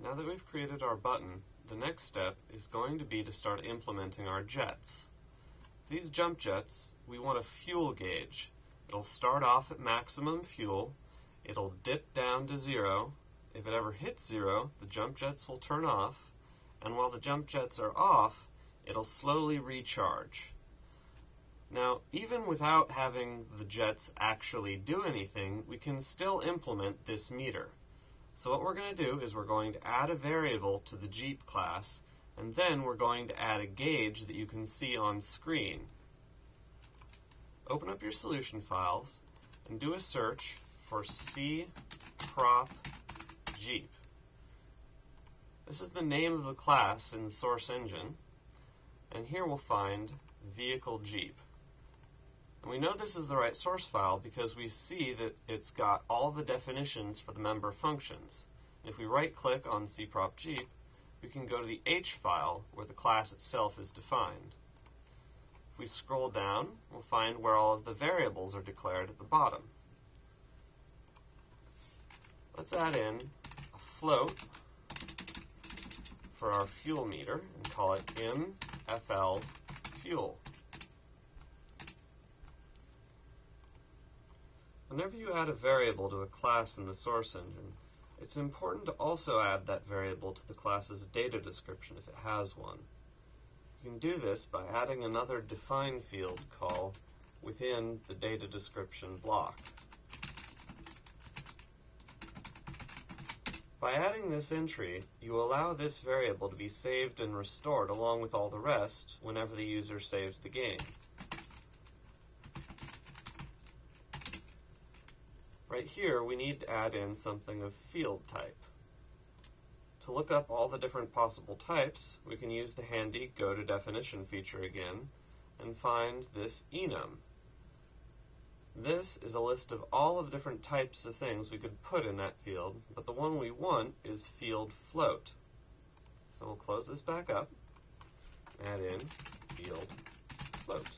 Now that we've created our button, the next step is going to be to start implementing our jets. These jump jets, we want a fuel gauge. It'll start off at maximum fuel, it'll dip down to 0. If it ever hits 0, the jump jets will turn off, and while the jump jets are off, it'll slowly recharge. Now, even without having the jets actually do anything, we can still implement this meter. So what we're going to do is we're going to add a variable to the Jeep class, and then we're going to add a gauge that you can see on screen. Open up your solution files and do a search for cprop Jeep. This is the name of the class in the source engine, and here we'll find vehicle Jeep. And we know this is the right source file because we see that it's got all the definitions for the member functions. And if we right-click on cprop Jeep, we can go to the H file where the class itself is defined. If we scroll down, we'll find where all of the variables are declared at the bottom. Let's add in a float for our fuel meter and call it mfl fuel. Whenever you add a variable to a class in the source engine, it's important to also add that variable to the class's data description if it has one. You can do this by adding another define field call within the data description block. By adding this entry, you allow this variable to be saved and restored along with all the rest whenever the user saves the game. Right here, we need to add in something of field type. To look up all the different possible types, we can use the handy Go to Definition feature again and find this enum. This is a list of all of the different types of things we could put in that field, but the one we want is field float. So we'll close this back up, add in field float.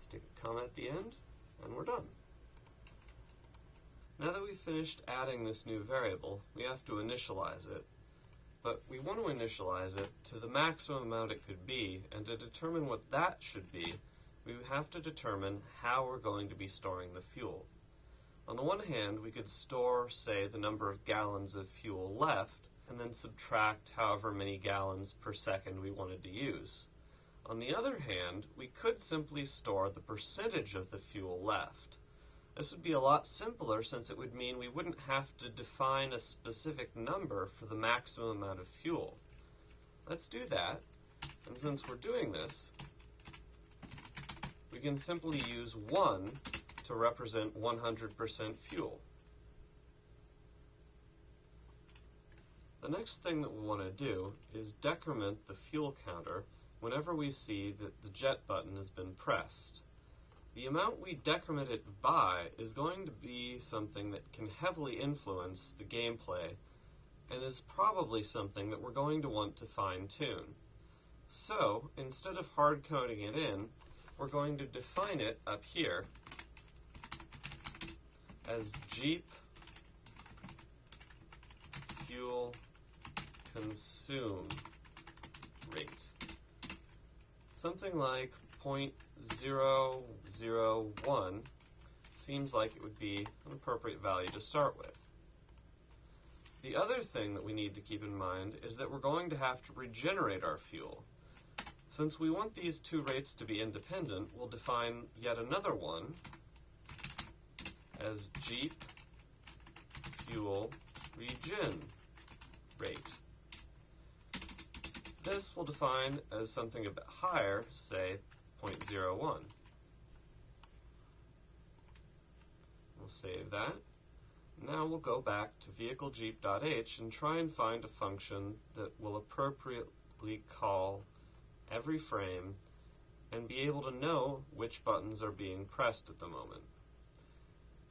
Stick a comma at the end, and we're done. Now that we've finished adding this new variable, we have to initialize it. But we want to initialize it to the maximum amount it could be, and to determine what that should be, we have to determine how we're going to be storing the fuel. On the one hand, we could store, say, the number of gallons of fuel left, and then subtract however many gallons per second we wanted to use. On the other hand, we could simply store the percentage of the fuel left. This would be a lot simpler since it would mean we wouldn't have to define a specific number for the maximum amount of fuel. Let's do that, and since we're doing this, we can simply use 1 to represent 100% fuel. The next thing that we want to do is decrement the fuel counter whenever we see that the jet button has been pressed. The amount we decrement it by is going to be something that can heavily influence the gameplay and is probably something that we're going to want to fine-tune. So, instead of hard-coding it in, we're going to define it up here as Jeep fuel consume rate. Something like 0.001 seems like it would be an appropriate value to start with. The other thing that we need to keep in mind is that we're going to have to regenerate our fuel. Since we want these two rates to be independent, we'll define yet another one as Jeep fuel regen rate. This we'll define as something a bit higher, say 0.01. We'll save that. Now we'll go back to vehiclejeep.h and try and find a function that will appropriately call every frame and be able to know which buttons are being pressed at the moment.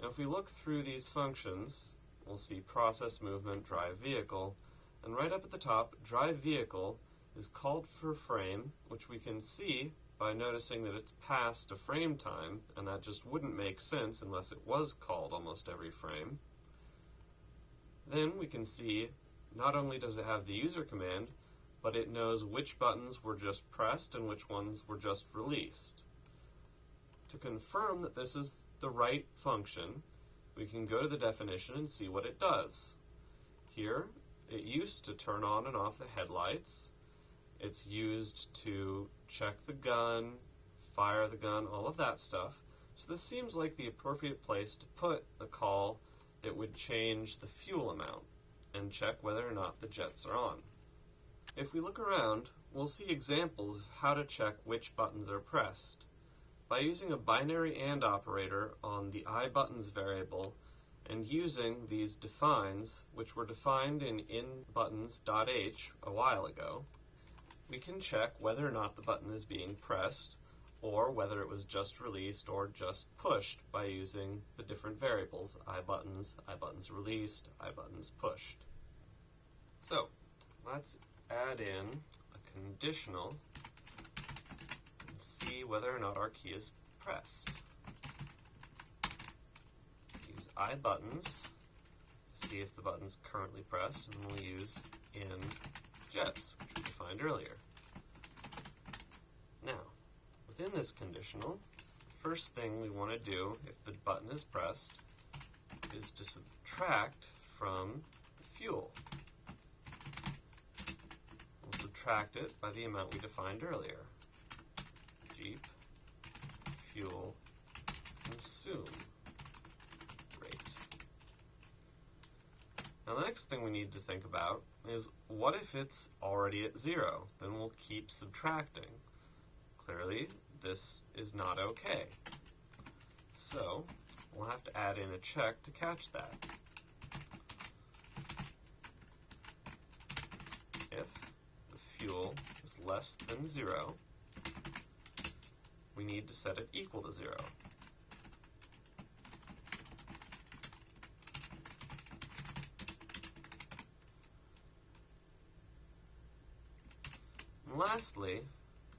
Now if we look through these functions, we'll see process movement, drive vehicle, and right up at the top, drive vehicle is called for frame, which we can see by noticing that it's past a frame time, and that just wouldn't make sense unless it was called almost every frame. Then we can see not only does it have the user command, but it knows which buttons were just pressed and which ones were just released. To confirm that this is the right function, we can go to the definition and see what it does. Here, it used to turn on and off the headlights. It's used to check the gun, fire the gun, all of that stuff. So this seems like the appropriate place to put a call that would change the fuel amount and check whether or not the jets are on. If we look around, we'll see examples of how to check which buttons are pressed. By using a binary AND operator on the iButtons variable and using these defines, which were defined in inButtons.h a while ago, we can check whether or not the button is being pressed or whether it was just released or just pushed by using the different variables, iButtons, iButtons released, iButtons pushed. So, let's add in a conditional and see whether or not our key is pressed. Use iButtons to see if the button's currently pressed, and then we'll use inJets, which we defined earlier. Now, within this conditional, the first thing we want to do if the button is pressed is to subtract from the fuel. We'll subtract it by the amount we defined earlier. Jeep fuel consume rate. Now the next thing we need to think about is, what if it's already at 0? Then we'll keep subtracting. Clearly, this is not okay. So, we'll have to add in a check to catch that. If the fuel is less than 0, we need to set it equal to 0. And lastly,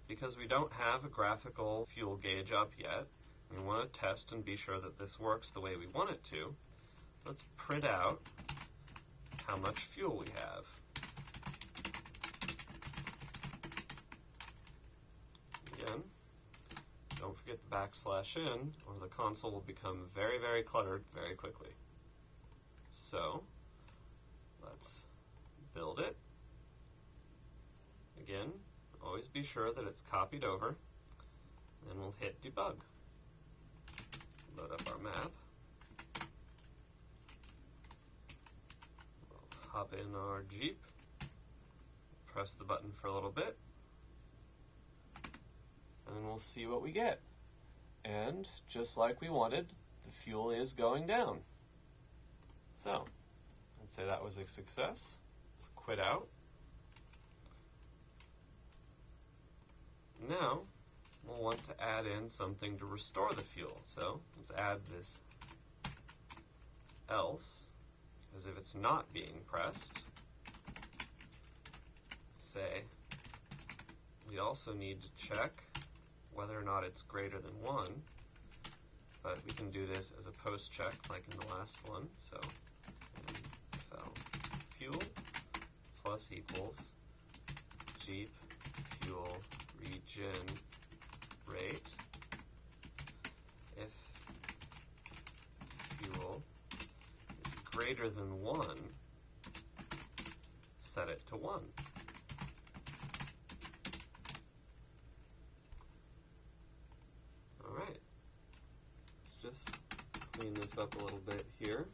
because we don't have a graphical fuel gauge up yet, we want to test and be sure that this works the way we want it to, let's print out how much fuel we have. Again, don't forget the \n, or the console will become very, very cluttered very quickly. So, let's build it. Again, always be sure that it's copied over, and we'll hit debug. Load up our map. We'll hop in our Jeep, press the button for a little bit, and then we'll see what we get. And just like we wanted, the fuel is going down. So, I'd say that was a success. Let's quit out. Now, we'll want to add in something to restore the fuel. So, let's add this else, as if it's not being pressed. Say, we also need to check whether or not it's greater than 1, but we can do this as a post check like in the last one. So, fuel plus equals Jeep fuel regen rate if fuel is greater than 1, set it to 1. Alright, let's just clean this up a little bit here.